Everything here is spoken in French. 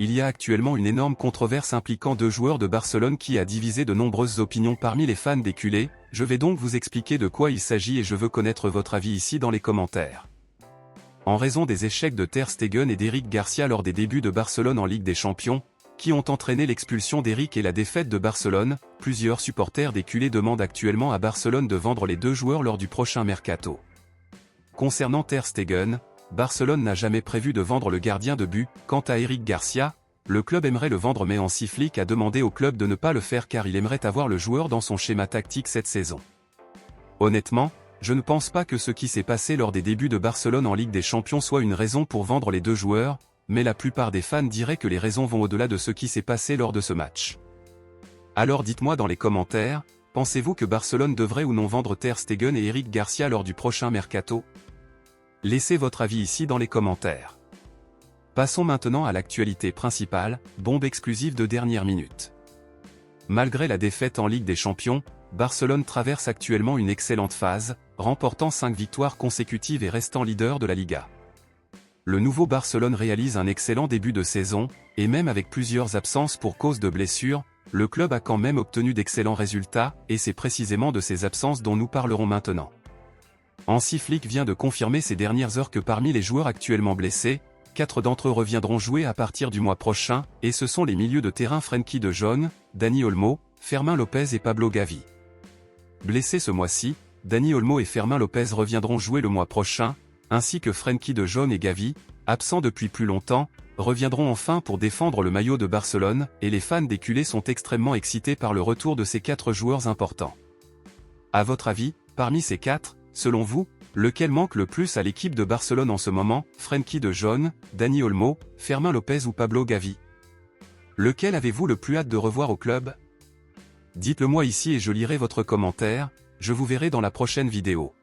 il y a actuellement une énorme controverse impliquant deux joueurs de Barcelone qui a divisé de nombreuses opinions parmi les fans des culés. Je vais donc vous expliquer de quoi il s'agit et je veux connaître votre avis ici dans les commentaires. En raison des échecs de Ter Stegen et d'Eric Garcia lors des débuts de Barcelone en Ligue des Champions, qui ont entraîné l'expulsion d'Eric et la défaite de Barcelone, plusieurs supporters des culés demandent actuellement à Barcelone de vendre les deux joueurs lors du prochain mercato. Concernant Ter Stegen, Barcelone n'a jamais prévu de vendre le gardien de but. Quant à Eric Garcia, le club aimerait le vendre mais Hansi Flick a demandé au club de ne pas le faire car il aimerait avoir le joueur dans son schéma tactique cette saison. Honnêtement, je ne pense pas que ce qui s'est passé lors des débuts de Barcelone en Ligue des Champions soit une raison pour vendre les deux joueurs, mais la plupart des fans diraient que les raisons vont au-delà de ce qui s'est passé lors de ce match. Alors dites-moi dans les commentaires, pensez-vous que Barcelone devrait ou non vendre Ter Stegen et Eric Garcia lors du prochain mercato? Laissez votre avis ici dans les commentaires. Passons maintenant à l'actualité principale, bombe exclusive de dernière minute. Malgré la défaite en Ligue des Champions, Barcelone traverse actuellement une excellente phase, remportant 5 victoires consécutives et restant leader de la Liga. Le nouveau Barcelone réalise un excellent début de saison, et même avec plusieurs absences pour cause de blessures, le club a quand même obtenu d'excellents résultats, et c'est précisément de ces absences dont nous parlerons maintenant. Hansi Flick vient de confirmer ces dernières heures que parmi les joueurs actuellement blessés, 4 d'entre eux reviendront jouer à partir du mois prochain, et ce sont les milieux de terrain Frenkie de Jong, Dani Olmo, Fermin Lopez et Pablo Gavi. Blessés ce mois-ci, Dani Olmo et Fermin Lopez reviendront jouer le mois prochain, ainsi que Frenkie de Jong et Gavi, absents depuis plus longtemps, reviendront enfin pour défendre le maillot de Barcelone, et les fans des culés sont extrêmement excités par le retour de ces 4 joueurs importants. À votre avis, parmi ces 4, selon vous, lequel manque le plus à l'équipe de Barcelone en ce moment, Frenkie de Jong, Dani Olmo, Fermin Lopez ou Pablo Gavi? Lequel avez-vous le plus hâte de revoir au club? Dites-le moi ici et je lirai votre commentaire, je vous verrai dans la prochaine vidéo.